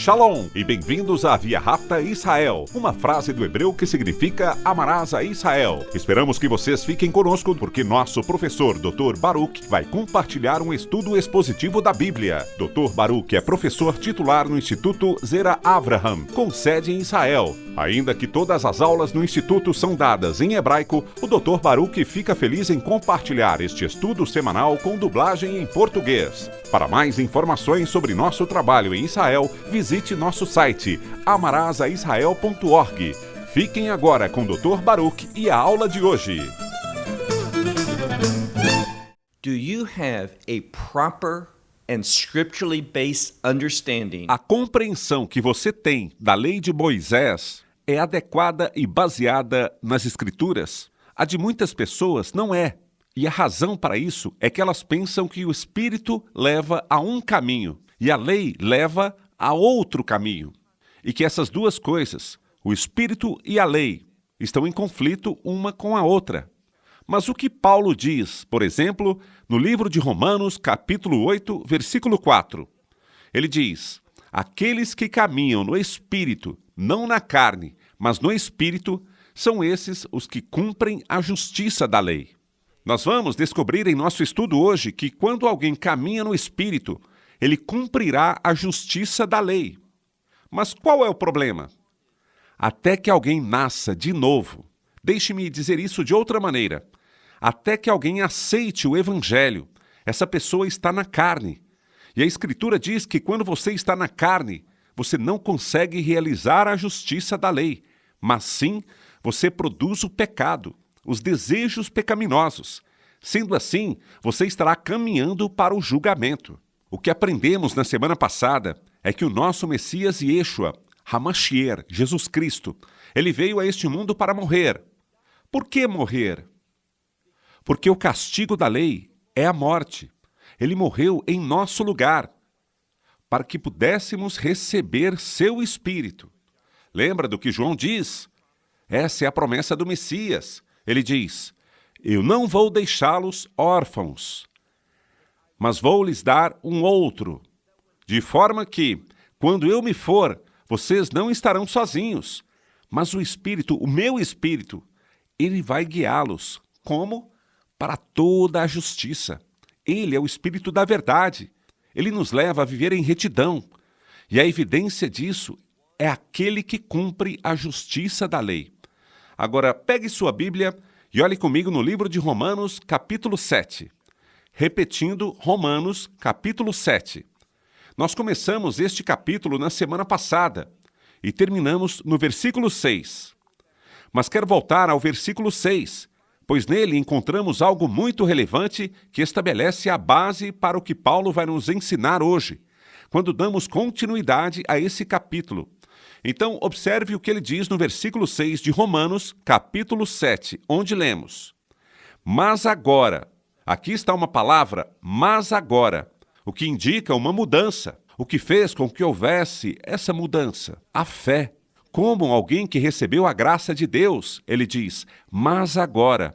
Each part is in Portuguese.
Shalom e bem-vindos à Via Rápida Israel, uma frase do hebreu que significa amarás a Israel. Esperamos que vocês fiquem conosco porque nosso professor Dr. Baruch vai compartilhar um estudo expositivo da Bíblia. Dr. Baruch é professor titular no Instituto Zera Avraham, com sede em Israel. Ainda que todas as aulas no Instituto são dadas em hebraico, o Dr. Baruch fica feliz em compartilhar este estudo semanal com dublagem em português. Para mais informações sobre nosso trabalho em Israel, visite nosso site amarasaisrael.org. Fiquem agora com o Dr. Baruch e a aula de hoje. Do you have a proper and scripturally based understanding? A compreensão que você tem da lei de Moisés é adequada e baseada nas Escrituras? A de muitas pessoas não é. E a razão para isso é que elas pensam que o Espírito leva a um caminho e a lei leva a outro caminho. E que essas duas coisas, o Espírito e a lei, estão em conflito uma com a outra. Mas o que Paulo diz, por exemplo, no livro de Romanos, capítulo 8, versículo 4? Ele diz: aqueles que caminham no Espírito, não na carne, mas no Espírito, são esses os que cumprem a justiça da lei. Nós vamos descobrir em nosso estudo hoje que quando alguém caminha no Espírito, ele cumprirá a justiça da lei. Mas qual é o problema? Até que alguém nasça de novo, deixe-me dizer isso de outra maneira, até que alguém aceite o Evangelho, essa pessoa está na carne. E a Escritura diz que quando você está na carne, você não consegue realizar a justiça da lei, mas sim você produz o pecado, os desejos pecaminosos. Sendo assim, você estará caminhando para o julgamento. O que aprendemos na semana passada é que o nosso Messias Yeshua, Hamashiach, Jesus Cristo, ele veio a este mundo para morrer. Por que morrer? Porque o castigo da lei é a morte. Ele morreu em nosso lugar, para que pudéssemos receber seu Espírito. Lembra do que João diz? Essa é a promessa do Messias. Ele diz: eu não vou deixá-los órfãos, mas vou lhes dar um outro, de forma que, quando eu me for, vocês não estarão sozinhos, mas o Espírito, o meu Espírito, ele vai guiá-los. Como? Para toda a justiça. Ele é o Espírito da verdade. Ele nos leva a viver em retidão. E a evidência disso é aquele que cumpre a justiça da lei. Agora, pegue sua Bíblia e olhe comigo no livro de Romanos, capítulo 7. Repetindo, Romanos, capítulo 7. Nós começamos este capítulo na semana passada e terminamos no versículo 6. Mas quero voltar ao versículo 6, pois nele encontramos algo muito relevante que estabelece a base para o que Paulo vai nos ensinar hoje, quando damos continuidade a esse capítulo. Então, observe o que ele diz no versículo 6 de Romanos, capítulo 7, onde lemos: mas agora, aqui está uma palavra, mas agora, o que indica uma mudança. O que fez com que houvesse essa mudança? A fé. Como alguém que recebeu a graça de Deus, ele diz, mas agora.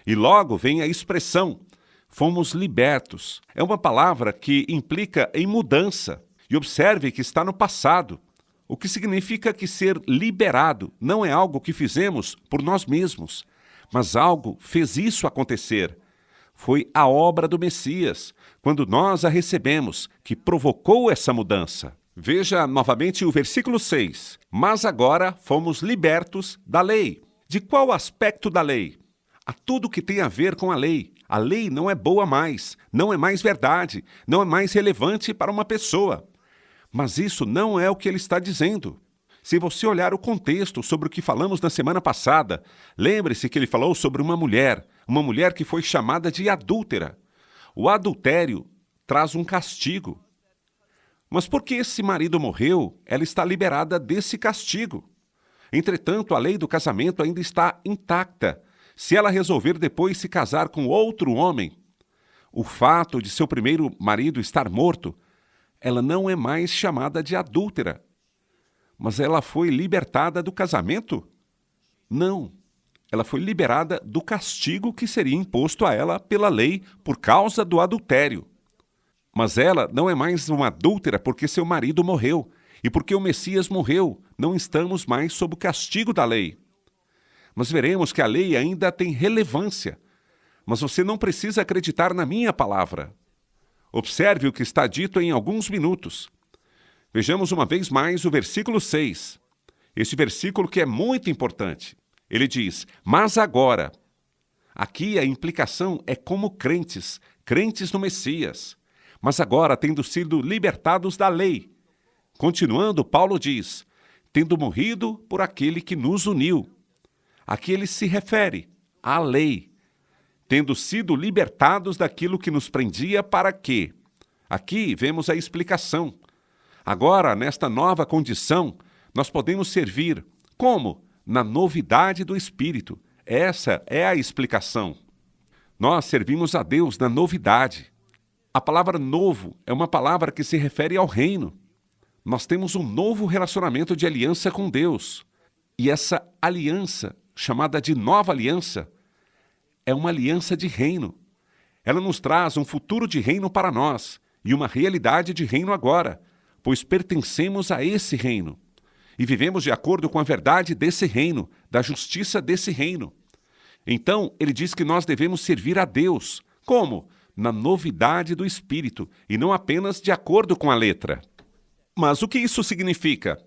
E logo vem a expressão, fomos libertos. É uma palavra que implica em mudança. E observe que está no passado. O que significa que ser liberado não é algo que fizemos por nós mesmos, mas algo fez isso acontecer. Foi a obra do Messias, quando nós a recebemos, que provocou essa mudança. Veja novamente o versículo 6. Mas agora fomos libertos da lei. De qual aspecto da lei? A tudo que tem a ver com a lei. A lei não é boa mais, não é mais verdade, não é mais relevante para uma pessoa. Mas isso não é o que ele está dizendo. Se você olhar o contexto sobre o que falamos na semana passada, lembre-se que ele falou sobre uma mulher que foi chamada de adúltera. O adultério traz um castigo. Mas porque esse marido morreu, ela está liberada desse castigo. Entretanto, a lei do casamento ainda está intacta. Se ela resolver depois se casar com outro homem, o fato de seu primeiro marido estar morto, ela não é mais chamada de adúltera. Mas ela foi libertada do casamento? Não. Ela foi liberada do castigo que seria imposto a ela pela lei por causa do adultério. Mas ela não é mais uma adúltera porque seu marido morreu. E porque o Messias morreu, não estamos mais sob o castigo da lei. Mas veremos que a lei ainda tem relevância. Mas você não precisa acreditar na minha palavra. Observe o que está dito em alguns minutos. Vejamos uma vez mais o versículo 6. Este versículo que é muito importante. Ele diz, mas agora. Aqui a implicação é como crentes no Messias. Mas agora, tendo sido libertados da lei. Continuando, Paulo diz, tendo morrido por aquele que nos uniu. Aqui ele se refere à lei. Tendo sido libertados daquilo que nos prendia para quê? Aqui vemos a explicação. Agora, nesta nova condição, nós podemos servir. Como? Na novidade do Espírito. Essa é a explicação. Nós servimos a Deus na novidade. A palavra novo é uma palavra que se refere ao reino. Nós temos um novo relacionamento de aliança com Deus. E essa aliança, chamada de nova aliança, é uma aliança de reino. Ela nos traz um futuro de reino para nós e uma realidade de reino agora, pois pertencemos a esse reino. E vivemos de acordo com a verdade desse reino, da justiça desse reino. Então, ele diz que nós devemos servir a Deus. Como? Na novidade do Espírito, e não apenas de acordo com a letra. Mas o que isso significa?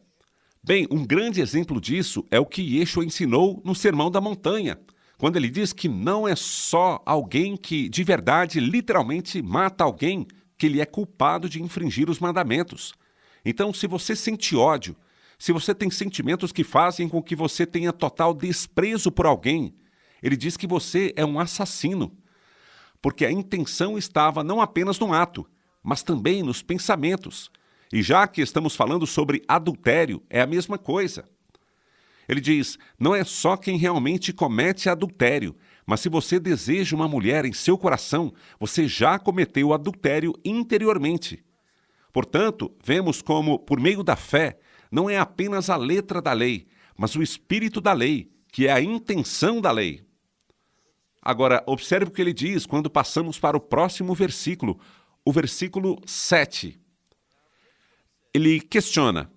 Bem, um grande exemplo disso é o que Yeshua ensinou no Sermão da Montanha, quando ele diz que não é só alguém que, de verdade, literalmente mata alguém, que ele é culpado de infringir os mandamentos. Então, se você sente ódio, se você tem sentimentos que fazem com que você tenha total desprezo por alguém, ele diz que você é um assassino, porque a intenção estava não apenas no ato, mas também nos pensamentos. E já que estamos falando sobre adultério, é a mesma coisa. Ele diz, não é só quem realmente comete adultério, mas se você deseja uma mulher em seu coração, você já cometeu adultério interiormente. Portanto, vemos como, por meio da fé, não é apenas a letra da lei, mas o espírito da lei, que é a intenção da lei. Agora, observe o que ele diz quando passamos para o próximo versículo, o versículo 7. Ele questiona,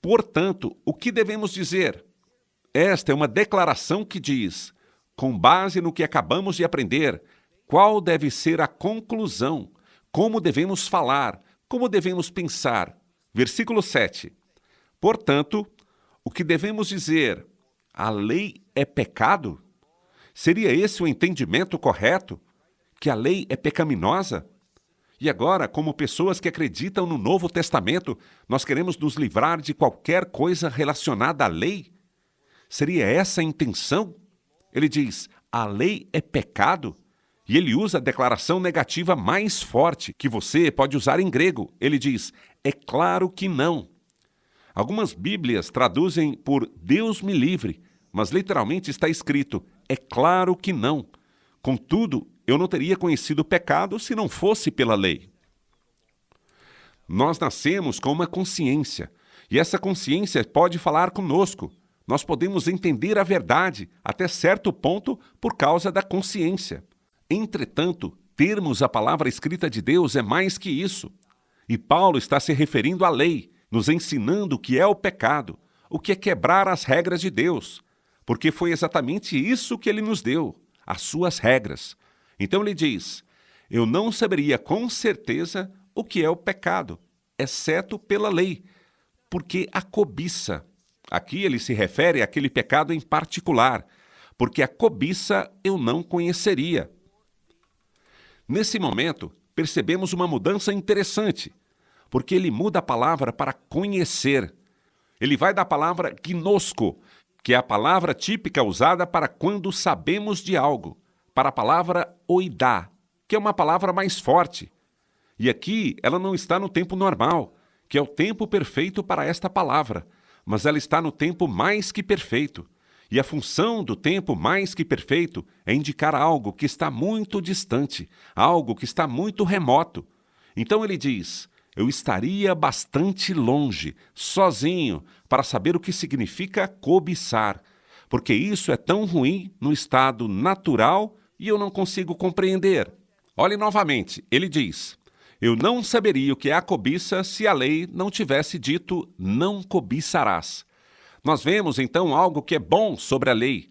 portanto, o que devemos dizer? Esta é uma declaração que diz, com base no que acabamos de aprender, qual deve ser a conclusão, como devemos falar, como devemos pensar. Versículo 7. Portanto, o que devemos dizer? A lei é pecado? Seria esse o entendimento correto? Que a lei é pecaminosa? E agora, como pessoas que acreditam no Novo Testamento, nós queremos nos livrar de qualquer coisa relacionada à lei? Seria essa a intenção? Ele diz, a lei é pecado? E ele usa a declaração negativa mais forte que você pode usar em grego. Ele diz, é claro que não. Algumas Bíblias traduzem por Deus me livre, mas literalmente está escrito, é claro que não. Contudo, eu não teria conhecido o pecado se não fosse pela lei. Nós nascemos com uma consciência, e essa consciência pode falar conosco. Nós podemos entender a verdade até certo ponto por causa da consciência. Entretanto, termos a palavra escrita de Deus é mais que isso. E Paulo está se referindo à lei, nos ensinando o que é o pecado, o que é quebrar as regras de Deus, porque foi exatamente isso que ele nos deu, as suas regras. Então ele diz, eu não saberia com certeza o que é o pecado, exceto pela lei, porque a cobiça, aqui ele se refere àquele pecado em particular, porque a cobiça eu não conheceria. Nesse momento, percebemos uma mudança interessante, porque ele muda a palavra para conhecer. Ele vai da palavra gnosco, que é a palavra típica usada para quando sabemos de algo, para a palavra oidá, que é uma palavra mais forte. E aqui ela não está no tempo normal, que é o tempo perfeito para esta palavra, mas ela está no tempo mais que perfeito. E a função do tempo mais que perfeito é indicar algo que está muito distante, algo que está muito remoto. Então ele diz, eu estaria bastante longe, sozinho, para saber o que significa cobiçar, porque isso é tão ruim no estado natural e eu não consigo compreender. Olhe novamente, ele diz, Eu não saberia o que é a cobiça se a lei não tivesse dito não cobiçarás. Nós vemos então algo que é bom sobre a lei.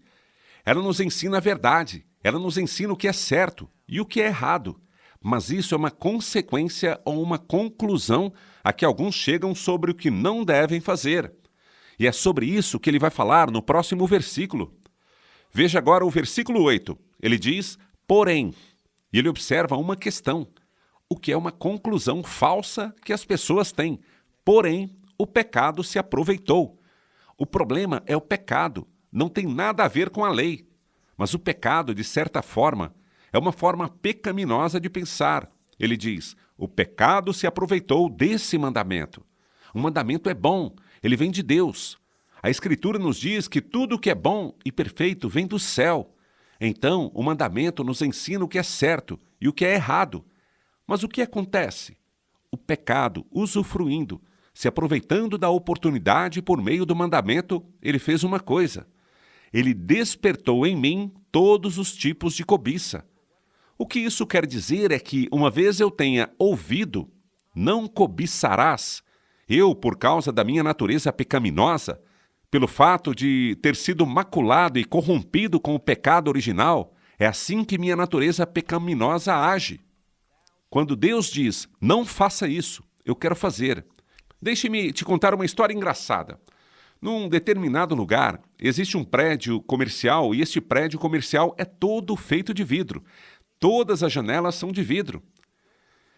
Ela nos ensina a verdade, ela nos ensina o que é certo e o que é errado. Mas isso é uma consequência ou uma conclusão a que alguns chegam sobre o que não devem fazer. E é sobre isso que ele vai falar no próximo versículo. Veja agora o versículo 8. Ele diz, porém, e ele observa uma questão, o que é uma conclusão falsa que as pessoas têm. Porém, o pecado se aproveitou. O problema é o pecado, não tem nada a ver com a lei. Mas o pecado, de certa forma, é uma forma pecaminosa de pensar. Ele diz, o pecado se aproveitou desse mandamento. O mandamento é bom, ele vem de Deus. A Escritura nos diz que tudo o que é bom e perfeito vem do céu. Então, o mandamento nos ensina o que é certo e o que é errado. Mas o que acontece? O pecado, usufruindo, se aproveitando da oportunidade por meio do mandamento, ele fez uma coisa. Ele despertou em mim todos os tipos de cobiça. O que isso quer dizer é que, uma vez eu tenha ouvido, não cobiçarás, eu, por causa da minha natureza pecaminosa, pelo fato de ter sido maculado e corrompido com o pecado original, é assim que minha natureza pecaminosa age. Quando Deus diz, não faça isso, eu quero fazer. Deixe-me te contar uma história engraçada. Num determinado lugar, existe um prédio comercial e este prédio comercial é todo feito de vidro. Todas as janelas são de vidro.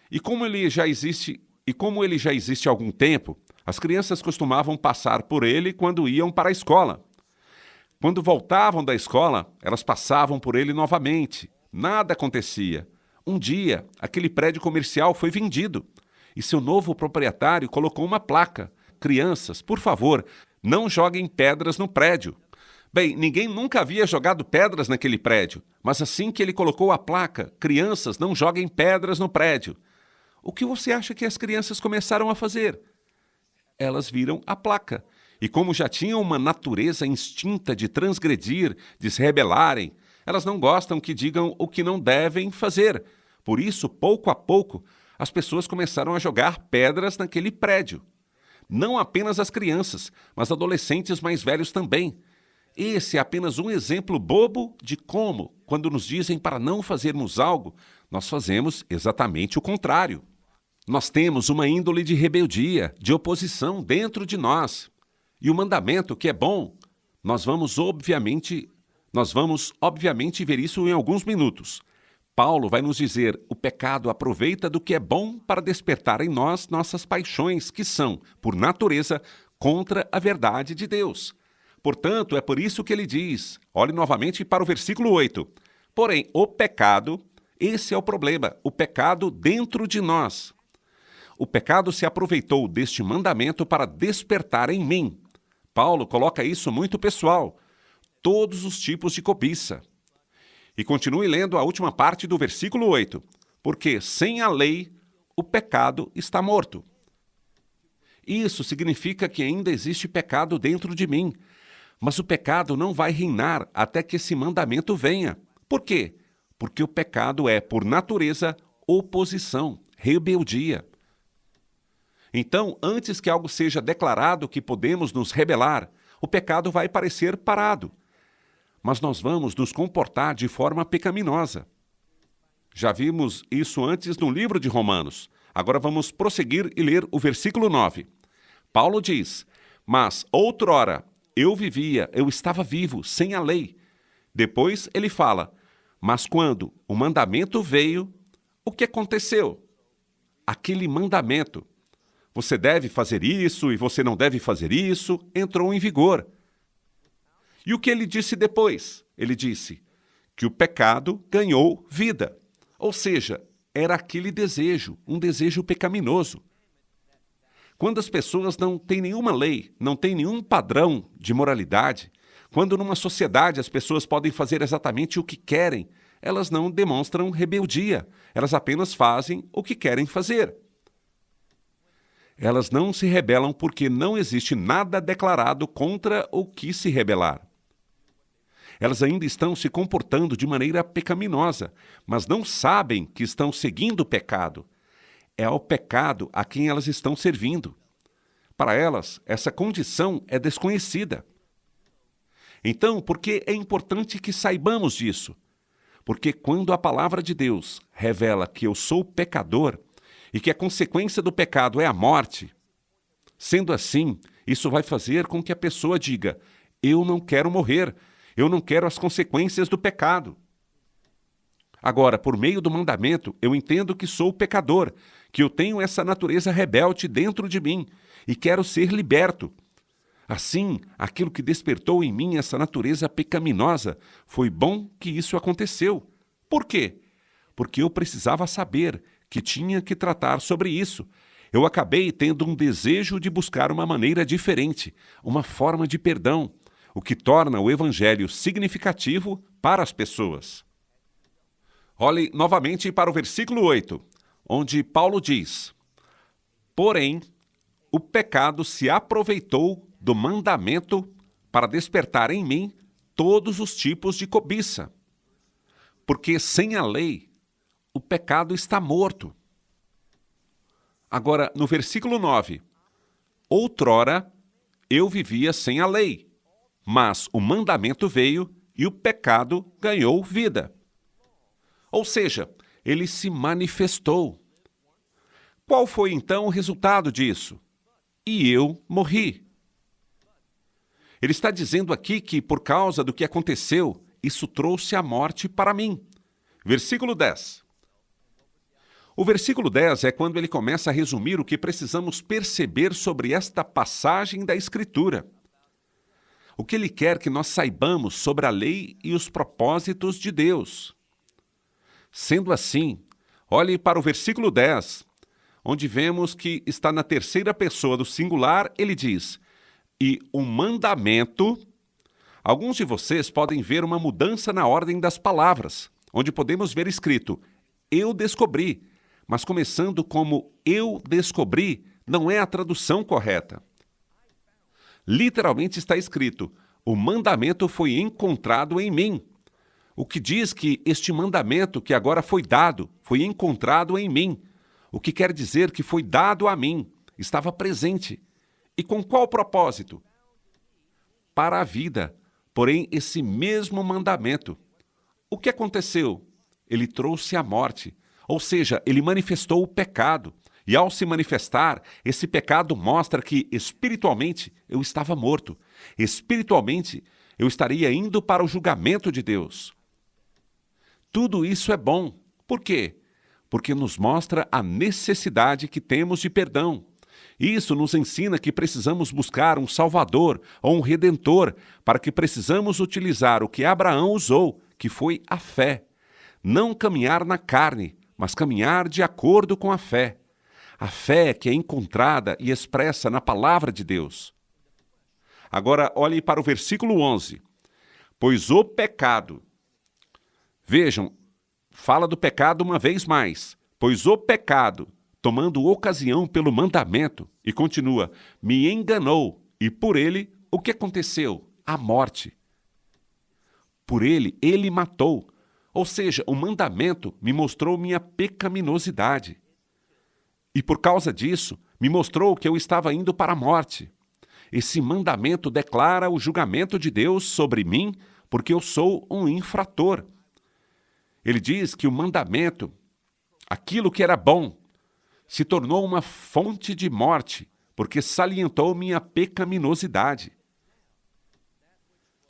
E como ele já existe há algum tempo, as crianças costumavam passar por ele quando iam para a escola. Quando voltavam da escola, elas passavam por ele novamente. Nada acontecia. Um dia, aquele prédio comercial foi vendido e seu novo proprietário colocou uma placa. Crianças, por favor, não joguem pedras no prédio. Bem, ninguém nunca havia jogado pedras naquele prédio, mas assim que ele colocou a placa, crianças, não joguem pedras no prédio. O que você acha que as crianças começaram a fazer? Elas viram a placa. E como já tinham uma natureza instinta de transgredir, de se rebelarem, elas não gostam que digam o que não devem fazer. Por isso, pouco a pouco, as pessoas começaram a jogar pedras naquele prédio. Não apenas as crianças, mas adolescentes mais velhos também. Esse é apenas um exemplo bobo de como, quando nos dizem para não fazermos algo, nós fazemos exatamente o contrário. Nós temos uma índole de rebeldia, de oposição dentro de nós. E o mandamento, que é bom, nós vamos obviamente ver isso em alguns minutos. Paulo vai nos dizer, o pecado aproveita do que é bom para despertar em nós nossas paixões, que são, por natureza, contra a verdade de Deus. Portanto, é por isso que ele diz, olhe novamente para o versículo 8, porém, o pecado, esse é o problema, o pecado dentro de nós. O pecado se aproveitou deste mandamento para despertar em mim. Paulo coloca isso muito pessoal. Todos os tipos de cobiça. E continue lendo a última parte do versículo 8. Porque sem a lei, o pecado está morto. Isso significa que ainda existe pecado dentro de mim. Mas o pecado não vai reinar até que esse mandamento venha. Por quê? Porque o pecado é, por natureza, oposição, rebeldia. Então, antes que algo seja declarado que podemos nos rebelar, o pecado vai parecer parado. Mas nós vamos nos comportar de forma pecaminosa. Já vimos isso antes no livro de Romanos. Agora vamos prosseguir e ler o versículo 9. Paulo diz, mas outrora eu estava vivo, sem a lei. Depois ele fala, mas quando o mandamento veio, o que aconteceu? Aquele mandamento, você deve fazer isso e você não deve fazer isso, entrou em vigor. E o que ele disse depois? Ele disse que o pecado ganhou vida. Ou seja, era aquele desejo, um desejo pecaminoso. Quando as pessoas não têm nenhuma lei, não têm nenhum padrão de moralidade, quando numa sociedade as pessoas podem fazer exatamente o que querem, elas não demonstram rebeldia, elas apenas fazem o que querem fazer. Elas não se rebelam porque não existe nada declarado contra o que se rebelar. Elas ainda estão se comportando de maneira pecaminosa, mas não sabem que estão seguindo o pecado. é ao pecado a quem elas estão servindo. Para elas, essa condição é desconhecida. Então, por que é importante que saibamos disso? Porque quando a palavra de Deus revela que eu sou pecador e que a consequência do pecado é a morte, sendo assim, isso vai fazer com que a pessoa diga: eu não quero morrer, eu não quero as consequências do pecado. Agora, por meio do mandamento, eu entendo que sou pecador, que eu tenho essa natureza rebelde dentro de mim e quero ser liberto. Assim, aquilo que despertou em mim essa natureza pecaminosa, foi bom que isso aconteceu. Por quê? Porque eu precisava saber que tinha que tratar sobre isso. Eu acabei tendo um desejo de buscar uma maneira diferente, uma forma de perdão, o que torna o Evangelho significativo para as pessoas. Olhe novamente para o versículo 8, onde Paulo diz: porém, o pecado se aproveitou do mandamento para despertar em mim todos os tipos de cobiça. Porque sem a lei, o pecado está morto. Agora, no versículo 9, outrora eu vivia sem a lei, mas o mandamento veio e o pecado ganhou vida. Ou seja, ele se manifestou. Qual foi então o resultado disso? E eu morri. Ele está dizendo aqui que, por causa do que aconteceu, isso trouxe a morte para mim. Versículo 10. O versículo 10 é quando ele começa a resumir o que precisamos perceber sobre esta passagem da Escritura. O que ele quer que nós saibamos sobre a lei e os propósitos de Deus. Sendo assim, olhe para o versículo 10, onde vemos que está na terceira pessoa do singular, ele diz: e o mandamento. Alguns de vocês podem ver uma mudança na ordem das palavras, onde podemos ver escrito: eu descobri, mas começando como eu descobri, não é a tradução correta. Literalmente está escrito: o mandamento foi encontrado em mim. O que diz que este mandamento que agora foi dado, foi encontrado em mim. O que quer dizer que foi dado a mim, estava presente. E com qual propósito? Para a vida. Porém, esse mesmo mandamento, o que aconteceu? Ele trouxe a morte, ou seja, ele manifestou o pecado. E ao se manifestar, esse pecado mostra que, espiritualmente, eu estava morto. Espiritualmente, eu estaria indo para o julgamento de Deus. Tudo isso é bom. Por quê? Porque nos mostra a necessidade que temos de perdão. Isso nos ensina que precisamos buscar um Salvador ou um Redentor, para que precisamos utilizar o que Abraão usou, que foi a fé. Não caminhar na carne, mas caminhar de acordo com a fé. A fé que é encontrada e expressa na palavra de Deus. Agora, olhe para o versículo 11. Pois o pecado... Vejam, fala do pecado uma vez mais. Pois o pecado, tomando ocasião pelo mandamento, e continua, me enganou, e por ele, o que aconteceu? A morte. Por ele matou. Ou seja, o mandamento me mostrou minha pecaminosidade. E por causa disso, me mostrou que eu estava indo para a morte. Esse mandamento declara o julgamento de Deus sobre mim, porque eu sou um infrator. Ele diz que o mandamento, aquilo que era bom, se tornou uma fonte de morte, porque salientou minha pecaminosidade.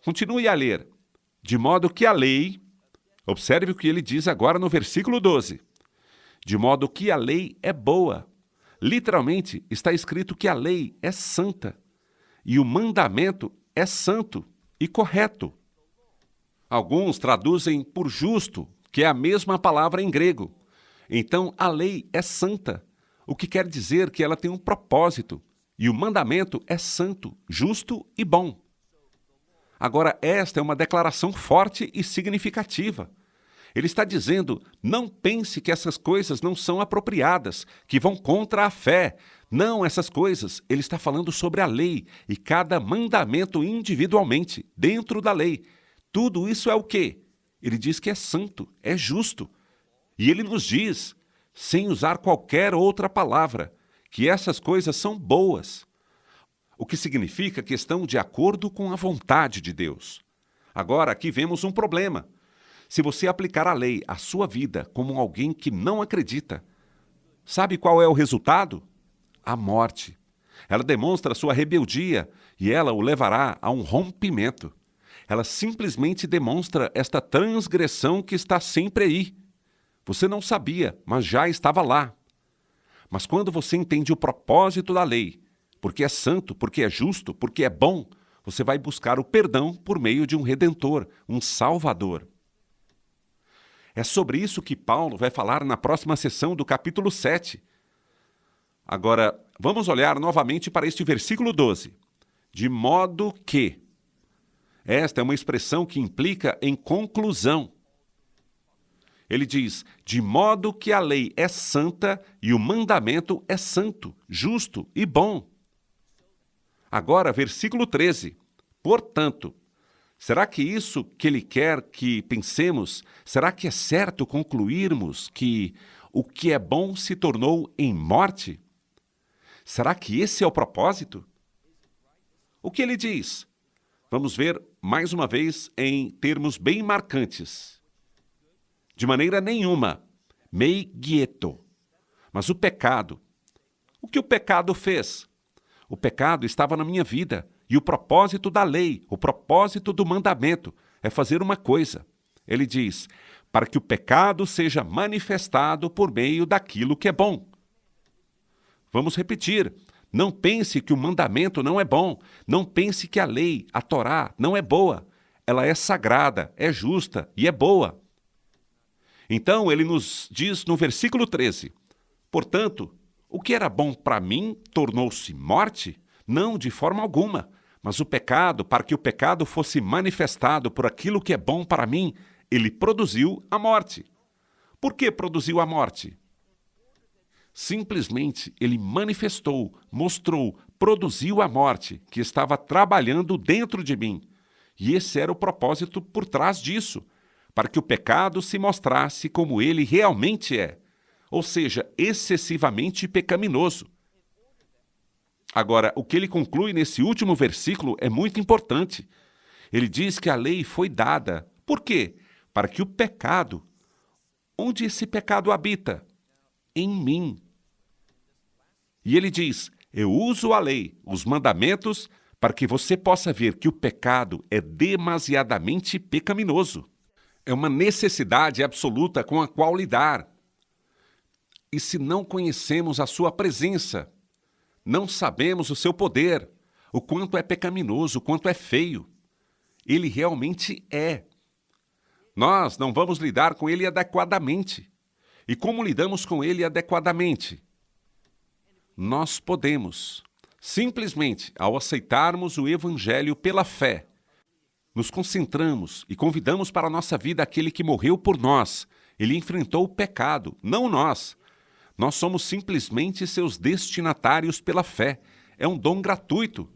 Continue a ler. De modo que a lei, observe o que ele diz agora no versículo 12. De modo que a lei é boa. Literalmente está escrito que a lei é santa e o mandamento é santo e correto. Alguns traduzem por justo, que é a mesma palavra em grego. Então, a lei é santa, o que quer dizer que ela tem um propósito, e o mandamento é santo, justo e bom. Agora, esta é uma declaração forte e significativa. Ele está dizendo, não pense que essas coisas não são apropriadas, que vão contra a fé. Não, essas coisas, ele está falando sobre a lei, e cada mandamento individualmente, dentro da lei. Tudo isso é o quê? Ele diz que é santo, é justo. E ele nos diz sem usar qualquer outra palavra, que essas coisas são boas, o que significa que estão de acordo com a vontade de Deus. Agora, aqui vemos um problema. Se você aplicar a lei à sua vida como alguém que não acredita, sabe qual é o resultado? A morte. Ela demonstra sua rebeldia e ela o levará a um rompimento. Ela simplesmente demonstra esta transgressão que está sempre aí. Você não sabia, mas já estava lá. Mas quando você entende o propósito da lei, porque é santo, porque é justo, porque é bom, você vai buscar o perdão por meio de um Redentor, um Salvador. É sobre isso que Paulo vai falar na próxima sessão do capítulo 7. Agora, vamos olhar novamente para este versículo 12. De modo que. Esta é uma expressão que implica em conclusão. Ele diz, de modo que a lei é santa e o mandamento é santo, justo e bom. Agora, versículo 13. Portanto, será que isso que ele quer que pensemos, será que é certo concluirmos que o que é bom se tornou em morte? Será que esse é o propósito? O que ele diz? Vamos ver mais uma vez em termos bem marcantes. De maneira nenhuma, mei gieto. Mas o pecado. O que o pecado fez? O pecado estava na minha vida. E o propósito da lei, o propósito do mandamento, é fazer uma coisa. Ele diz, para que o pecado seja manifestado por meio daquilo que é bom. Vamos repetir. Não pense que o mandamento não é bom. Não pense que a lei, a Torá, não é boa. Ela é sagrada, é justa e é boa. Então, ele nos diz no versículo 13, portanto, o que era bom para mim tornou-se morte? Não, de forma alguma. Mas o pecado, para que o pecado fosse manifestado por aquilo que é bom para mim, ele produziu a morte. Por que produziu a morte? Simplesmente ele manifestou, mostrou, produziu a morte que estava trabalhando dentro de mim. E esse era o propósito por trás disso, para que o pecado se mostrasse como ele realmente é, ou seja, excessivamente pecaminoso. Agora, o que ele conclui nesse último versículo é muito importante. Ele diz que a lei foi dada. Por quê? Para que o pecado, onde esse pecado habita? Em mim. E ele diz, eu uso a lei, os mandamentos, para que você possa ver que o pecado é demasiadamente pecaminoso. É uma necessidade absoluta com a qual lidar. E se não conhecemos a sua presença, não sabemos o seu poder, o quanto é pecaminoso, o quanto é feio. Ele realmente é. Nós não vamos lidar com ele adequadamente. E como lidamos com ele adequadamente? Nós podemos, simplesmente ao aceitarmos o Evangelho pela fé, nos concentramos e convidamos para a nossa vida aquele que morreu por nós. Ele enfrentou o pecado, não nós. Nós somos simplesmente seus destinatários pela fé. É um dom gratuito.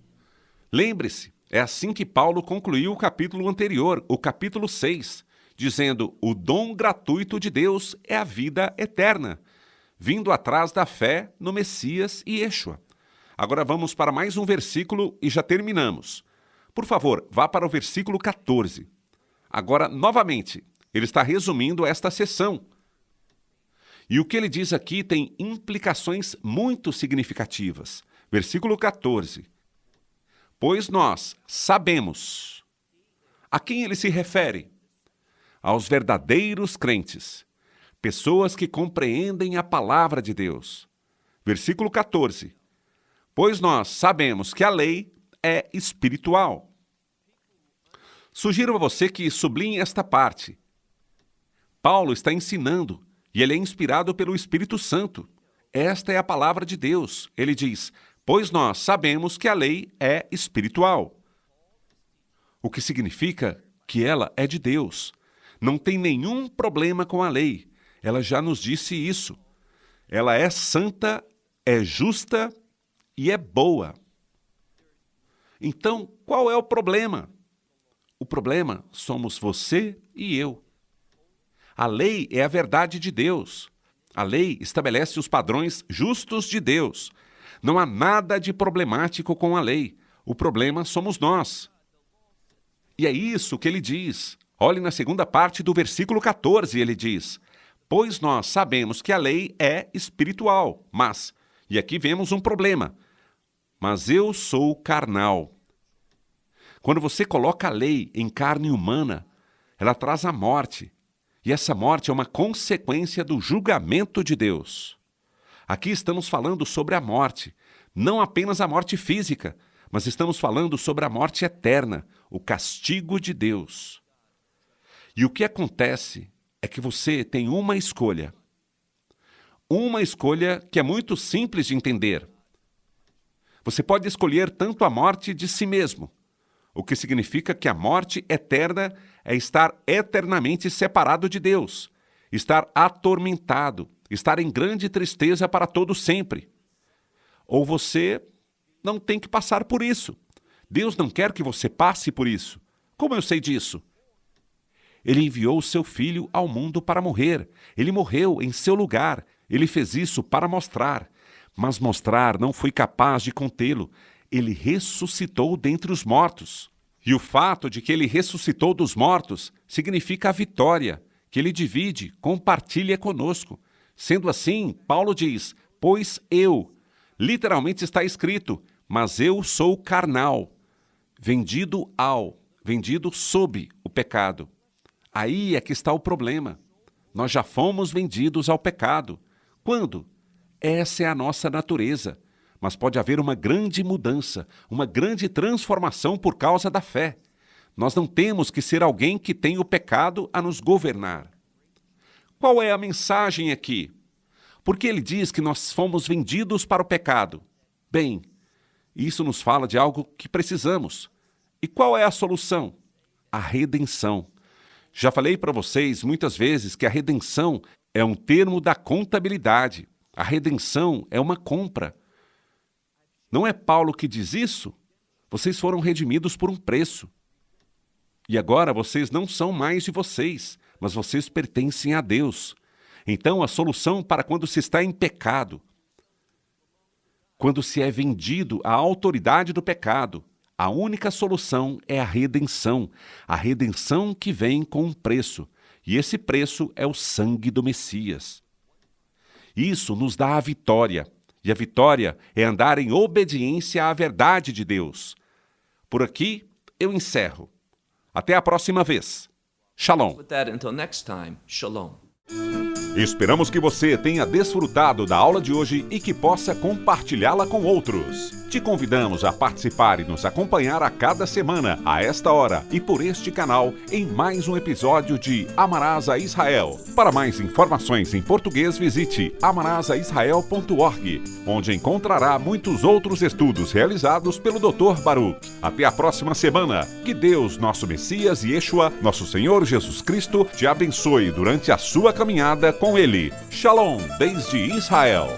Lembre-se, é assim que Paulo concluiu o capítulo anterior, o capítulo 6, dizendo, o dom gratuito de Deus é a vida eterna, vindo atrás da fé no Messias e Yeshua. Agora vamos para mais um versículo e já terminamos. Por favor, vá para o versículo 14. Agora, novamente, ele está resumindo esta sessão. E o que ele diz aqui tem implicações muito significativas. Versículo 14. Pois nós sabemos. A quem ele se refere? Aos verdadeiros crentes. Pessoas que compreendem a palavra de Deus. Versículo 14. Pois nós sabemos que a lei é espiritual. Sugiro a você que sublinhe esta parte. Paulo está ensinando e ele é inspirado pelo Espírito Santo. Esta é a palavra de Deus. Ele diz, pois nós sabemos que a lei é espiritual. O que significa que ela é de Deus. Não tem nenhum problema com a lei. Ela já nos disse isso. Ela é santa, é justa e é boa. Então, qual é o problema? O problema somos você e eu. A lei é a verdade de Deus. A lei estabelece os padrões justos de Deus. Não há nada de problemático com a lei. O problema somos nós. E é isso que ele diz. Olhe na segunda parte do versículo 14, ele diz: pois nós sabemos que a lei é espiritual, mas, e aqui vemos um problema, mas eu sou carnal. Quando você coloca a lei em carne humana, ela traz a morte. E essa morte é uma consequência do julgamento de Deus. Aqui estamos falando sobre a morte, não apenas a morte física, mas estamos falando sobre a morte eterna, o castigo de Deus. E o que acontece é que você tem uma escolha. Uma escolha que é muito simples de entender. Você pode escolher tanto a morte de si mesmo, o que significa que a morte eterna é estar eternamente separado de Deus, estar atormentado, estar em grande tristeza para todo sempre. Ou você não tem que passar por isso. Deus não quer que você passe por isso. Como eu sei disso? Ele enviou o seu filho ao mundo para morrer. Ele morreu em seu lugar. Ele fez isso para mostrar. Mas mostrar não foi capaz de contê-lo. Ele ressuscitou dentre os mortos. E o fato de que ele ressuscitou dos mortos significa a vitória, que ele divide, compartilha conosco. Sendo assim, Paulo diz, pois eu, literalmente está escrito, mas eu sou carnal, vendido sob o pecado. Aí é que está o problema. Nós já fomos vendidos ao pecado. Quando? Essa é a nossa natureza. Mas pode haver uma grande mudança, uma grande transformação por causa da fé. Nós não temos que ser alguém que tem o pecado a nos governar. Qual é a mensagem aqui? Porque ele diz que nós fomos vendidos para o pecado. Bem, isso nos fala de algo que precisamos. E qual é a solução? A redenção. Já falei para vocês muitas vezes que a redenção é um termo da contabilidade. A redenção é uma compra. Não é Paulo que diz isso? Vocês foram redimidos por um preço. E agora vocês não são mais de vocês, mas vocês pertencem a Deus. Então a solução para quando se está em pecado, quando se é vendido à autoridade do pecado, a única solução é a redenção que vem com um preço, e esse preço é o sangue do Messias. Isso nos dá a vitória. E a vitória é andar em obediência à verdade de Deus. Por aqui, eu encerro. Até a próxima vez. Shalom. With that, until next time, shalom. Esperamos que você tenha desfrutado da aula de hoje e que possa compartilhá-la com outros. Te convidamos a participar e nos acompanhar a cada semana, a esta hora e por este canal, em mais um episódio de Amarás a Israel. Para mais informações em português, visite amarasaisrael.org, onde encontrará muitos outros estudos realizados pelo Dr. Baruch. Até a próxima semana. Que Deus, nosso Messias e Yeshua, nosso Senhor Jesus Cristo, te abençoe durante a sua caminhada com Ele. Shalom, desde Israel.